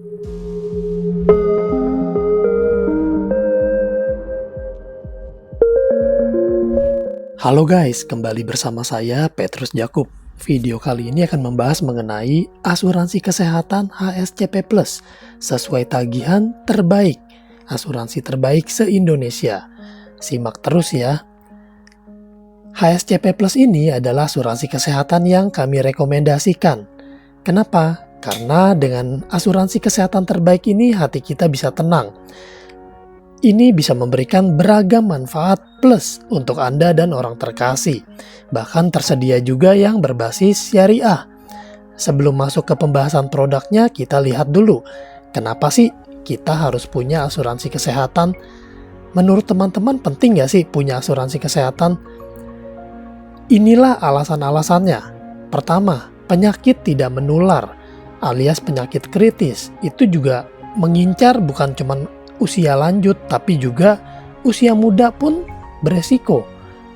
Halo guys, kembali bersama saya Petrus Jakub. Video kali ini akan membahas mengenai asuransi kesehatan HSCP Plus sesuai tagihan terbaik, asuransi terbaik se-Indonesia. Simak terus ya. HSCP Plus ini adalah asuransi kesehatan yang kami rekomendasikan. Kenapa? Karena dengan asuransi kesehatan terbaik ini hati kita bisa tenang. Ini bisa memberikan beragam manfaat plus untuk Anda dan orang terkasih. Bahkan tersedia juga yang berbasis syariah. Sebelum masuk ke pembahasan produknya, kita lihat dulu. Kenapa sih kita harus punya asuransi kesehatan? Menurut teman-teman penting nggak sih punya asuransi kesehatan? Inilah alasan-alasannya. Pertama, penyakit tidak menular alias penyakit kritis. Itu juga mengincar bukan cuma usia lanjut, tapi juga usia muda pun beresiko.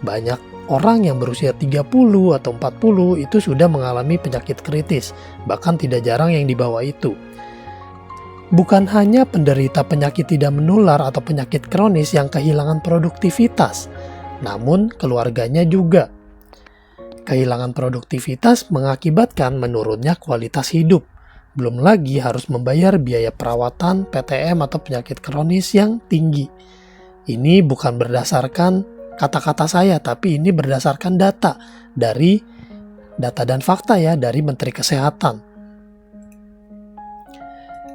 Banyak orang yang berusia 30 atau 40 itu sudah mengalami penyakit kritis, bahkan tidak jarang yang di bawah itu. Bukan hanya penderita penyakit tidak menular atau penyakit kronis yang kehilangan produktivitas, namun keluarganya juga. Kehilangan produktivitas mengakibatkan menurunnya kualitas hidup. Belum lagi harus membayar biaya perawatan, PTM atau penyakit kronis yang tinggi. Ini bukan berdasarkan kata-kata saya, tapi ini berdasarkan data dan fakta ya dari Menteri Kesehatan.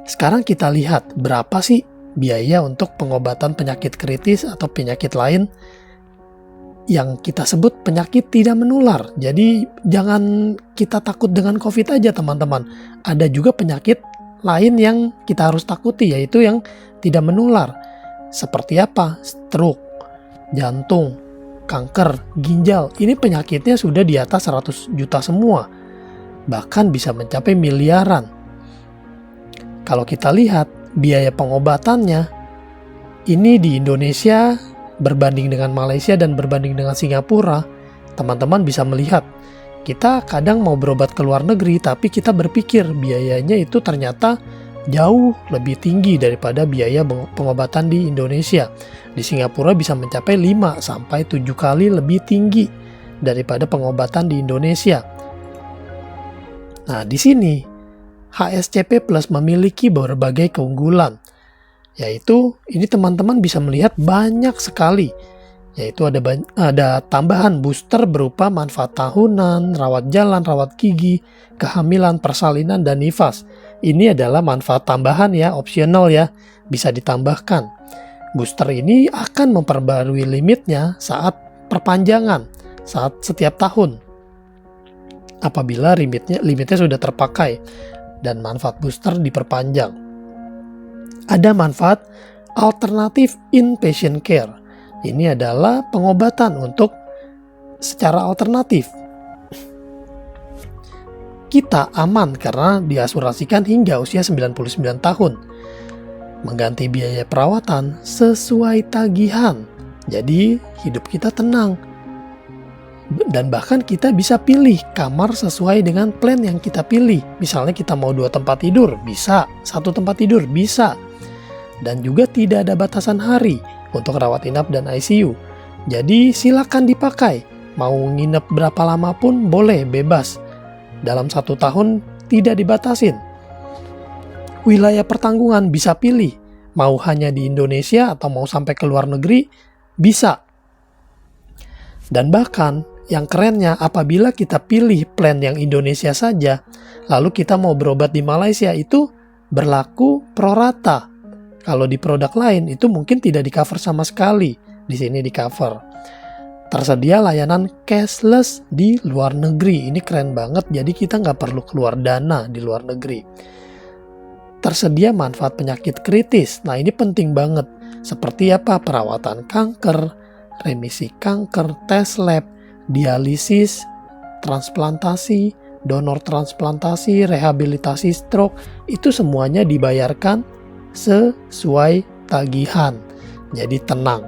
Sekarang kita lihat berapa sih biaya untuk pengobatan penyakit kritis atau penyakit lain yang kita sebut penyakit tidak menular. Jadi jangan kita takut dengan COVID aja teman-teman. Ada juga penyakit lain yang kita harus takuti, yaitu yang tidak menular. Seperti apa? Stroke, jantung, kanker, ginjal. Ini penyakitnya sudah di atas 100 juta semua. Bahkan bisa mencapai miliaran. Kalau kita lihat biaya pengobatannya, ini di Indonesia berbanding dengan Malaysia dan berbanding dengan Singapura, teman-teman bisa melihat kita kadang mau berobat ke luar negeri, tapi kita berpikir biayanya itu ternyata jauh lebih tinggi daripada biaya pengobatan di Indonesia. Di Singapura bisa mencapai 5-7 kali lebih tinggi daripada pengobatan di Indonesia. Nah, di sini HSCP Plus memiliki berbagai keunggulan. Yaitu ini teman-teman bisa melihat banyak sekali, yaitu ada tambahan booster berupa manfaat tahunan, rawat jalan, rawat gigi, kehamilan, persalinan, dan nifas. Ini adalah manfaat tambahan ya, opsional ya, bisa ditambahkan. Booster ini akan memperbarui limitnya saat perpanjangan, saat setiap tahun. Apabila limitnya sudah terpakai dan manfaat booster diperpanjang. Ada manfaat alternatif inpatient care. Ini adalah pengobatan untuk secara alternatif. Kita aman karena diasuransikan hingga usia 99 tahun. Mengganti biaya perawatan sesuai tagihan. Jadi hidup kita tenang. Dan bahkan kita bisa pilih kamar sesuai dengan plan yang kita pilih. Misalnya kita mau 2 tempat tidur, bisa. 1 tempat tidur, bisa. Dan juga tidak ada batasan hari untuk rawat inap dan ICU. Jadi silakan dipakai. Mau nginep berapa lama pun boleh, bebas. Dalam 1 tahun tidak dibatasin. Wilayah pertanggungan bisa pilih. Mau hanya di Indonesia atau mau sampai ke luar negeri, bisa. Dan bahkan yang kerennya apabila kita pilih plan yang Indonesia saja, lalu kita mau berobat di Malaysia, itu berlaku pro rata. Kalau di produk lain itu mungkin tidak di cover sama sekali, di sini di cover. Tersedia layanan cashless di luar negeri, ini keren banget. Jadi kita nggak perlu keluar dana di luar negeri. Tersedia manfaat penyakit kritis, nah ini penting banget. Seperti apa? Perawatan kanker, remisi kanker, tes lab, dialisis, transplantasi, donor transplantasi, rehabilitasi stroke, itu semuanya dibayarkan sesuai tagihan. Jadi tenang.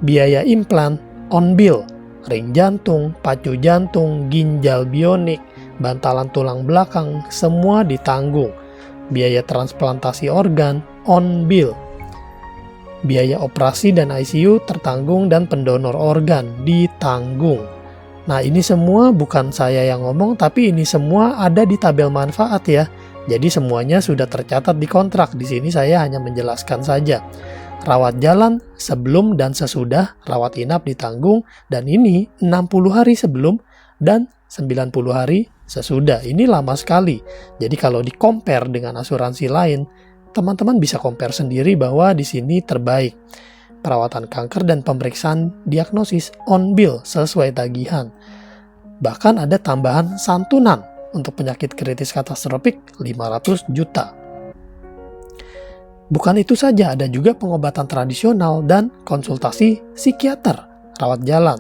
Biaya implan on bill, ring jantung, pacu jantung, ginjal bionik, bantalan tulang belakang, semua ditanggung. biaya transplantasi organ on bill. Biaya operasi dan ICU tertanggung dan pendonor organ ditanggung. Nah, ini semua bukan saya yang ngomong, tapi ini semua ada di tabel manfaat ya. Jadi semuanya sudah tercatat di kontrak. Di sini saya hanya menjelaskan saja. Rawat jalan sebelum dan sesudah rawat inap ditanggung, dan ini 60 hari sebelum dan 90 hari sesudah. Ini lama sekali. Jadi kalau di-compare dengan asuransi lain, teman-teman bisa compare sendiri bahwa di sini terbaik. Perawatan kanker dan pemeriksaan diagnosis on bill sesuai tagihan. Bahkan ada tambahan santunan untuk penyakit kritis katastrofik 500 juta. Bukan itu saja, ada juga pengobatan tradisional dan konsultasi psikiater, rawat jalan.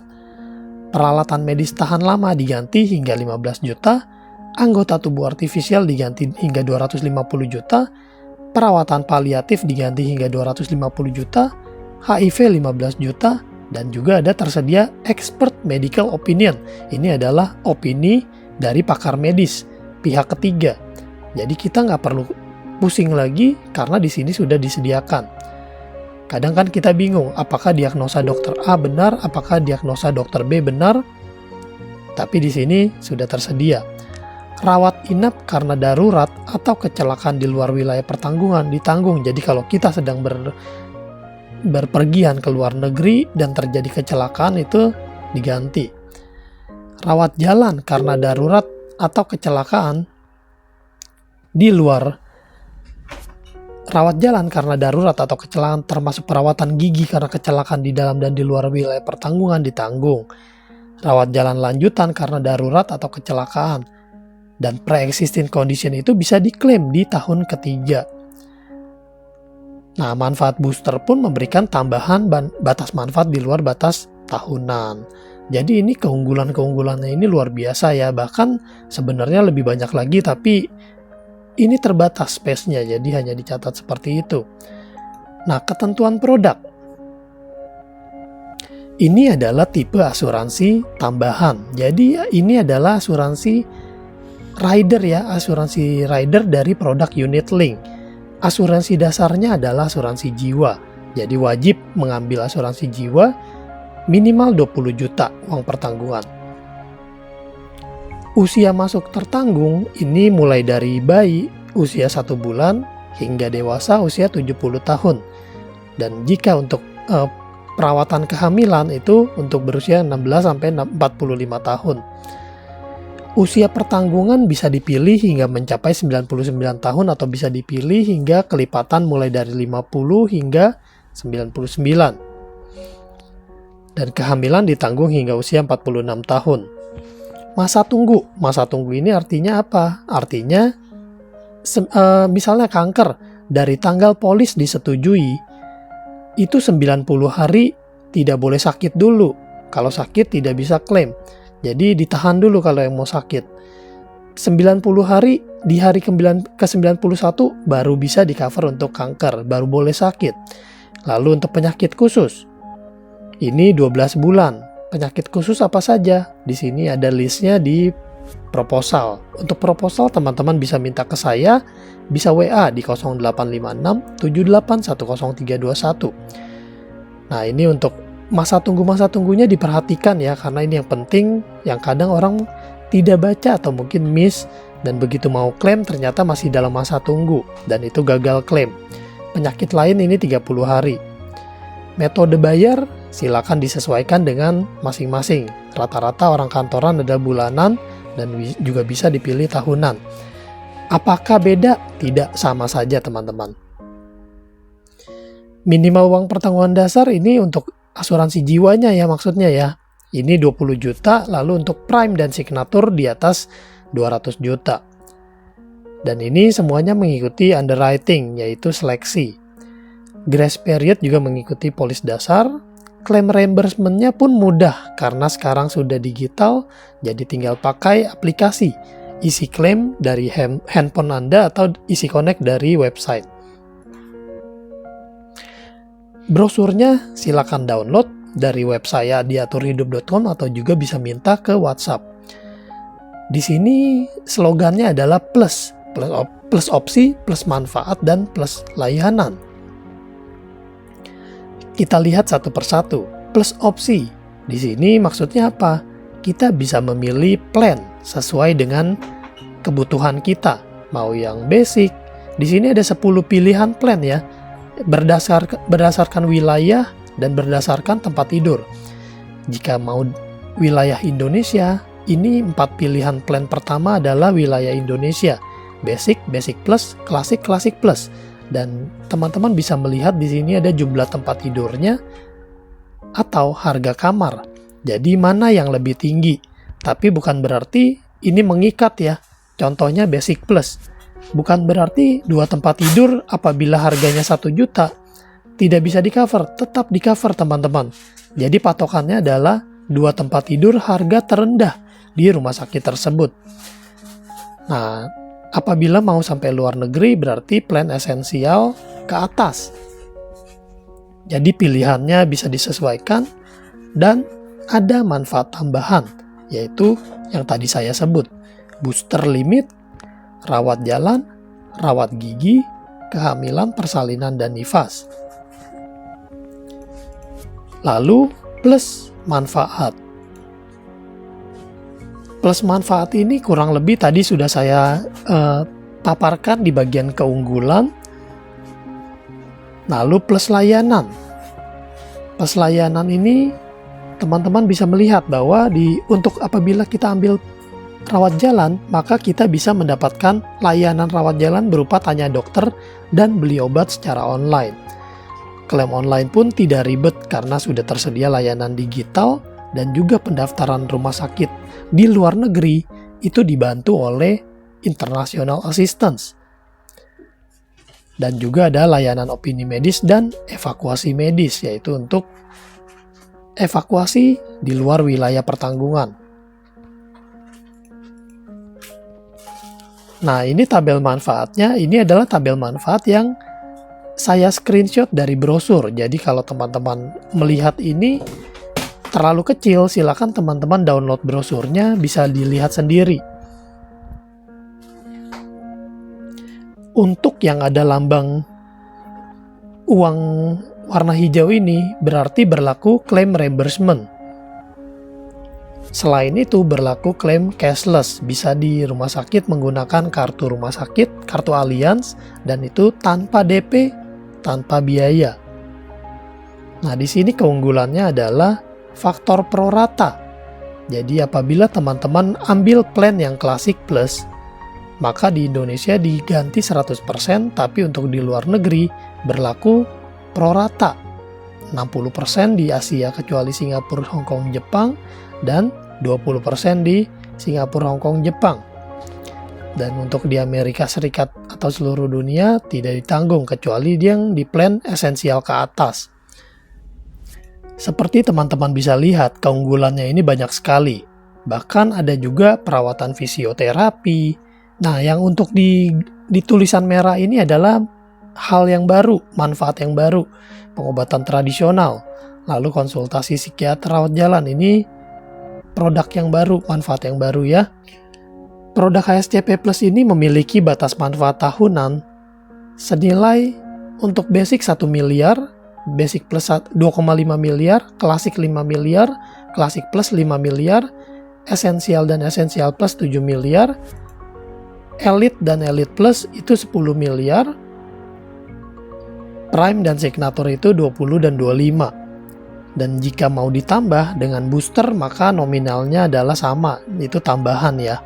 Peralatan medis tahan lama diganti hingga 15 juta, anggota tubuh artifisial diganti hingga 250 juta, perawatan paliatif diganti hingga 250 juta, HIV 15 juta, dan juga ada tersedia expert medical opinion. Ini adalah opini dari pakar medis, pihak ketiga. Jadi kita nggak perlu pusing lagi karena di sini sudah disediakan. Kadang kan kita bingung, apakah diagnosa dokter A benar, apakah diagnosa dokter B benar? Tapi di sini sudah tersedia. Rawat inap karena darurat atau kecelakaan di luar wilayah pertanggungan ditanggung. Jadi kalau kita sedang berpergian ke luar negeri dan terjadi kecelakaan itu diganti. Rawat jalan karena darurat atau kecelakaan di luar rawat jalan karena darurat atau kecelakaan termasuk perawatan gigi karena kecelakaan di dalam dan di luar wilayah pertanggungan ditanggung. Rawat jalan lanjutan karena darurat atau kecelakaan dan pre-existing condition itu bisa diklaim di tahun ketiga. Nah, manfaat booster pun memberikan tambahan batas manfaat di luar batas tahunan. Jadi ini keunggulannya ini luar biasa ya. Bahkan sebenarnya lebih banyak lagi, tapi ini terbatas space-nya, jadi hanya dicatat seperti itu. Nah, ketentuan produk. Ini adalah tipe asuransi tambahan. Jadi ini adalah asuransi rider ya, asuransi rider dari produk unit link. Asuransi dasarnya adalah asuransi jiwa. Jadi wajib mengambil asuransi jiwa minimal 20 juta uang pertanggungan. Usia masuk tertanggung ini mulai dari bayi usia 1 bulan hingga dewasa usia 70 tahun. Dan jika untuk perawatan kehamilan itu untuk berusia 16 sampai 45 tahun. Usia pertanggungan bisa dipilih hingga mencapai 99 tahun atau bisa dipilih hingga kelipatan mulai dari 50 hingga 99. Dan kehamilan ditanggung hingga usia 46 tahun. Masa tunggu ini artinya apa? Artinya misalnya kanker dari tanggal polis disetujui itu 90 hari tidak boleh sakit dulu. Kalau sakit tidak bisa klaim. Jadi ditahan dulu kalau yang mau sakit. 90 hari di hari ke-91 baru bisa di cover untuk kanker, baru boleh sakit. Lalu untuk penyakit khusus ini 12 bulan. Penyakit khusus apa saja? Di sini ada listnya di proposal. Untuk proposal teman-teman bisa minta ke saya, bisa WA di 0856 78 10321. Nah, ini untuk masa tunggunya diperhatikan ya, karena ini yang penting, yang kadang orang tidak baca atau mungkin miss, dan begitu mau klaim ternyata masih dalam masa tunggu dan itu gagal klaim. Penyakit lain ini 30 hari. Metode bayar silakan disesuaikan dengan masing-masing. Rata-rata orang kantoran ada bulanan dan juga bisa dipilih tahunan. Apakah beda? Tidak, sama saja teman-teman. Minimal uang pertanggungan dasar ini untuk asuransi jiwanya ya maksudnya ya. Ini 20 juta, lalu untuk prime dan signature di atas 200 juta. Dan ini semuanya mengikuti underwriting, yaitu seleksi. Grace period juga mengikuti polis dasar. Klaim reimbursement-nya pun mudah karena sekarang sudah digital, jadi tinggal pakai aplikasi. Isi klaim dari handphone Anda atau isi connect dari website. Brosurnya silakan download dari web saya diaturhidup.com atau juga bisa minta ke WhatsApp. Di sini slogannya adalah plus plus opsi, plus manfaat, dan plus layanan. Kita lihat satu persatu. Plus opsi. Di sini maksudnya apa? Kita bisa memilih plan sesuai dengan kebutuhan kita. Mau yang basic. Di sini ada 10 pilihan plan ya. Berdasarkan wilayah dan berdasarkan tempat tidur. Jika mau wilayah Indonesia, ini 4 pilihan plan pertama adalah wilayah Indonesia. Basic, basic plus, klasik, klasik plus. Dan teman-teman bisa melihat di sini ada jumlah tempat tidurnya atau harga kamar. Jadi mana yang lebih tinggi? Tapi bukan berarti ini mengikat ya. Contohnya basic plus. Bukan berarti 2 tempat tidur apabila harganya 1 juta tidak bisa di cover, tetap di cover teman-teman. Jadi patokannya adalah 2 tempat tidur harga terendah di rumah sakit tersebut. Nah, apabila mau sampai luar negeri berarti plan esensial ke atas. Jadi pilihannya bisa disesuaikan dan ada manfaat tambahan, yaitu yang tadi saya sebut. Booster limit, rawat jalan, rawat gigi, kehamilan, persalinan, dan nifas. Lalu plus manfaat. Plus manfaat ini kurang lebih tadi sudah saya paparkan di bagian keunggulan. Lalu plus layanan. Plus layanan ini teman-teman bisa melihat bahwa untuk apabila kita ambil rawat jalan, maka kita bisa mendapatkan layanan rawat jalan berupa tanya dokter dan beli obat secara online. Klaim online pun tidak ribet karena sudah tersedia layanan digital dan juga pendaftaran rumah sakit di luar negeri itu dibantu oleh international assistance. Dan juga ada layanan opini medis dan evakuasi medis, yaitu untuk evakuasi di luar wilayah pertanggungan. Nah, ini tabel manfaatnya. Ini adalah tabel manfaat yang saya screenshot dari brosur. Jadi kalau teman-teman melihat ini terlalu kecil, silakan teman-teman download brosurnya, bisa dilihat sendiri. Untuk yang ada lambang uang warna hijau ini berarti berlaku klaim reimbursement. Selain itu berlaku klaim cashless, bisa di rumah sakit menggunakan kartu rumah sakit, kartu Allianz, dan itu tanpa DP, tanpa biaya. Nah, di sini keunggulannya adalah faktor prorata. Jadi apabila teman-teman ambil plan yang klasik plus, maka di Indonesia diganti 100%, tapi untuk di luar negeri berlaku prorata. 60% di Asia kecuali Singapura, Hong Kong, Jepang, dan 20% di Singapura, Hong Kong, Jepang. Dan untuk di Amerika Serikat atau seluruh dunia tidak ditanggung kecuali yang di plan esensial ke atas. Seperti teman-teman bisa lihat, keunggulannya ini banyak sekali. Bahkan ada juga perawatan fisioterapi. Nah, yang untuk di tulisan merah ini adalah hal yang baru, manfaat yang baru, pengobatan tradisional, lalu konsultasi psikiater rawat jalan, ini produk yang baru, manfaat yang baru ya. Produk HSCP Plus ini memiliki batas manfaat tahunan senilai untuk basic 1 miliar, basic plus 2,5 miliar, klasik 5 miliar, klasik plus 5 miliar, esensial dan esensial plus 7 miliar, Elite dan Elite Plus itu 10 miliar, Prime dan Signature itu 20 dan 25. Dan jika mau ditambah dengan booster maka nominalnya adalah sama, itu tambahan ya.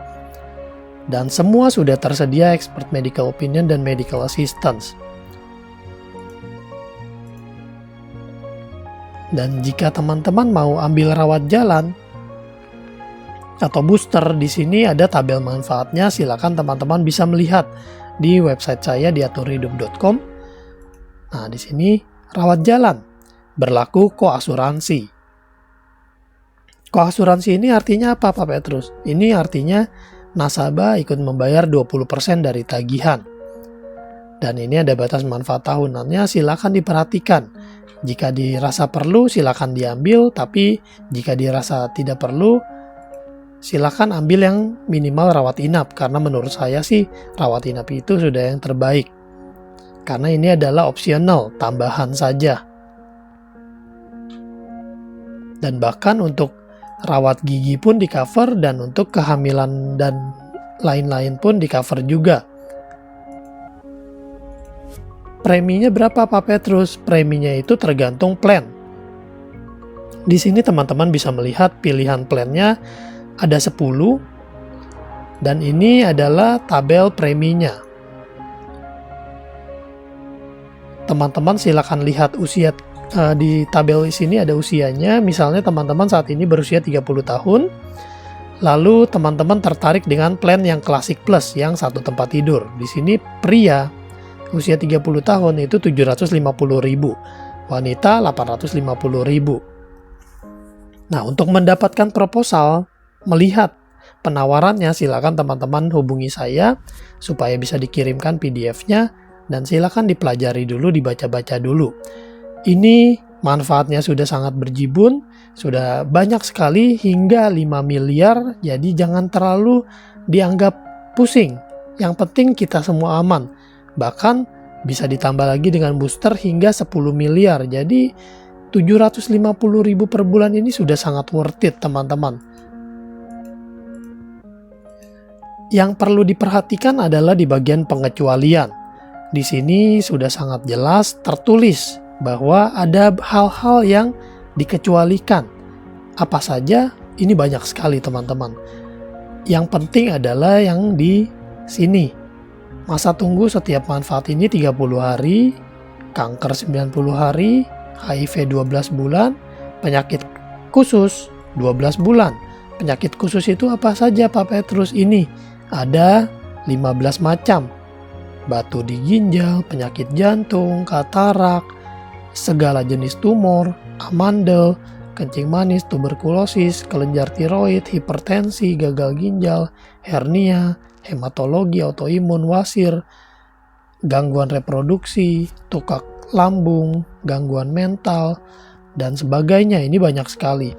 Dan semua sudah tersedia expert medical opinion dan medical assistance. Dan jika teman-teman mau ambil rawat jalan atau booster, di sini ada tabel manfaatnya. Silakan teman-teman bisa melihat di website saya di aturhidup.com. Nah, di sini rawat jalan berlaku koasuransi. Koasuransi ini artinya apa, Pak Petrus? Ini artinya nasabah ikut membayar 20% dari tagihan. Dan ini ada batas manfaat tahunannya, silakan diperhatikan. Jika dirasa perlu silakan diambil, tapi jika dirasa tidak perlu silakan ambil yang minimal rawat inap, karena menurut saya sih rawat inap itu sudah yang terbaik. Karena ini adalah opsional, tambahan saja. Dan bahkan untuk rawat gigi pun di cover, dan untuk kehamilan dan lain-lain pun di cover juga. Preminya berapa Pak Petrus? Preminya itu tergantung plan. Di sini teman-teman bisa melihat pilihan plannya ada 10, dan ini adalah tabel preminya. Teman-teman silakan lihat usia di tabel sini, ada usianya. Misalnya teman-teman saat ini berusia 30 tahun, lalu teman-teman tertarik dengan plan yang klasik plus yang 1 tempat tidur. Di sini pria usia 30 tahun itu 750.000, wanita 850.000. Nah, untuk mendapatkan proposal, melihat penawarannya, silakan teman-teman hubungi saya supaya bisa dikirimkan PDF-nya, dan silakan dipelajari dulu, dibaca-baca dulu. Ini manfaatnya sudah sangat berjibun, sudah banyak sekali hingga 5 miliar, jadi jangan terlalu dianggap pusing. Yang penting kita semua aman. Bahkan bisa ditambah lagi dengan booster hingga 10 miliar. Jadi 750.000 per bulan ini sudah sangat worth it, teman-teman. Yang perlu diperhatikan adalah di bagian pengecualian. Di sini sudah sangat jelas tertulis bahwa ada hal-hal yang dikecualikan. Apa saja? Ini banyak sekali, teman-teman. Yang penting adalah yang di sini. Masa tunggu setiap manfaat ini 30 hari, kanker 90 hari, HIV 12 bulan, penyakit khusus 12 bulan. Penyakit khusus itu apa saja Pak Petrus? Ini ada 15 macam. Batu di ginjal, penyakit jantung, katarak, segala jenis tumor, amandel, kencing manis, tuberkulosis, kelenjar tiroid, hipertensi, gagal ginjal, hernia, hematologi, autoimun, wasir, gangguan reproduksi, tukak lambung, gangguan mental, dan sebagainya. Ini banyak sekali.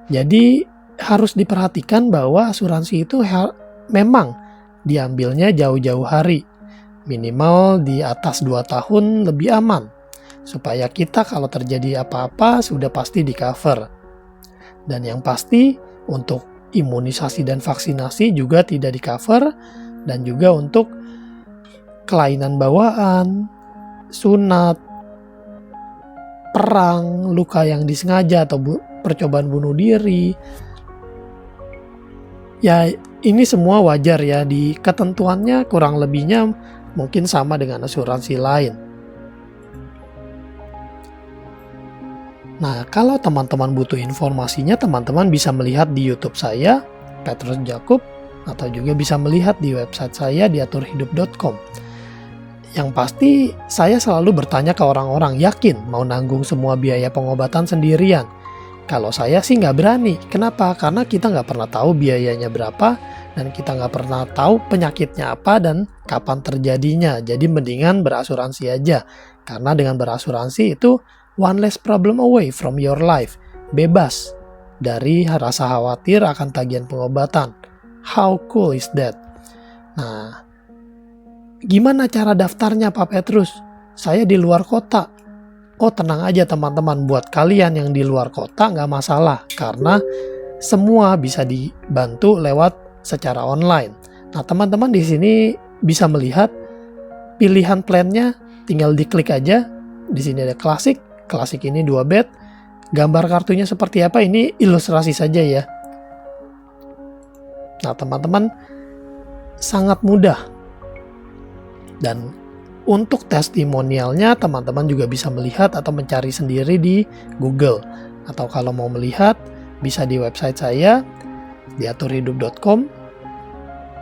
Jadi harus diperhatikan bahwa asuransi itu memang diambilnya jauh-jauh hari. Minimal di atas 2 tahun lebih aman. Supaya kita kalau terjadi apa-apa sudah pasti di cover. Dan yang pasti untuk imunisasi dan vaksinasi juga tidak di cover. Dan juga untuk kelainan bawaan, sunat, perang, luka yang disengaja atau percobaan bunuh diri. Ya ini semua wajar ya, di ketentuannya kurang lebihnya mungkin sama dengan asuransi lain. Nah, kalau teman-teman butuh informasinya, teman-teman bisa melihat di YouTube saya, Petrus Jakub, atau juga bisa melihat di website saya di aturhidup.com. Yang pasti, saya selalu bertanya ke orang-orang, yakin mau nanggung semua biaya pengobatan sendirian? Kalau saya sih nggak berani. Kenapa? Karena kita nggak pernah tahu biayanya berapa, dan kita nggak pernah tahu penyakitnya apa dan kapan terjadinya. Jadi mendingan berasuransi aja. Karena dengan berasuransi itu one less problem away from your life. Bebas dari rasa khawatir akan tagihan pengobatan. How cool is that? Nah, gimana cara daftarnya Pak Petrus? Saya di luar kota. Oh tenang aja teman-teman, buat kalian yang di luar kota nggak masalah. Karena semua bisa dibantu lewat secara online. Nah teman-teman di sini bisa melihat pilihan plannya, tinggal diklik aja. Di sini ada klasik. Klasik ini 2 bed. Gambar kartunya seperti apa? Ini ilustrasi saja ya. Nah teman-teman, sangat mudah. Dan untuk testimonialnya teman-teman juga bisa melihat atau mencari sendiri di Google. Atau kalau mau melihat bisa di website saya di aturhidup.com.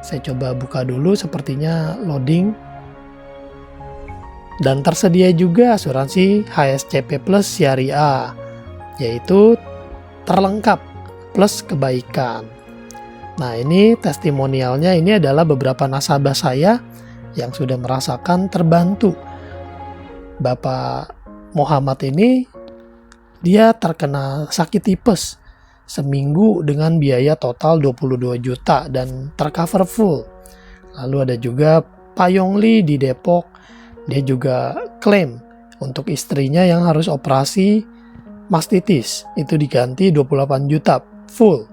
Saya coba buka dulu, sepertinya loading. Dan tersedia juga asuransi HSCP Plus Syariah, yaitu terlengkap plus kebaikan. Nah ini testimonialnya, ini adalah beberapa nasabah saya yang sudah merasakan terbantu. Bapak Muhammad ini dia terkena sakit tipes seminggu dengan biaya total 22 juta dan tercover full. Lalu ada juga Pak Yongli di Depok, dia juga klaim untuk istrinya yang harus operasi mastitis, itu diganti 28 juta full.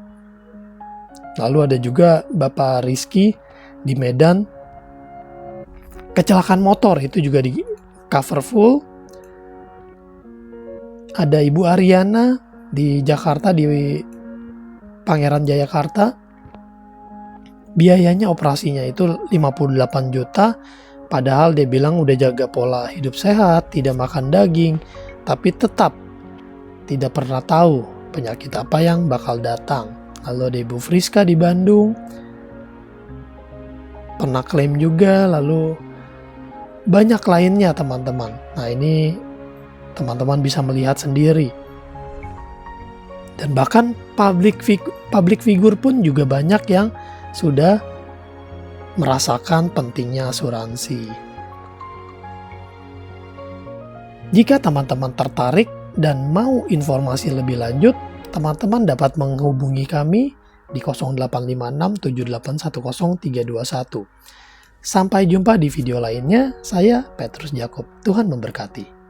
Lalu ada juga Bapak Rizky di Medan, kecelakaan motor itu juga di cover full. Ada Ibu Ariana di Jakarta, di Pangeran Jayakarta, biayanya operasinya itu 58 juta, padahal dia bilang udah jaga pola hidup sehat, tidak makan daging, tapi tetap tidak pernah tahu penyakit apa yang bakal datang. Lalu ada Ibu Friska di Bandung, pernah klaim juga, lalu banyak lainnya teman-teman. Nah ini teman-teman bisa melihat sendiri. Dan bahkan public figure pun juga banyak yang sudah merasakan pentingnya asuransi. Jika teman-teman tertarik dan mau informasi lebih lanjut, teman-teman dapat menghubungi kami di 0856 7810 321. Sampai jumpa di video lainnya, saya Petrus Jakob. Tuhan memberkati.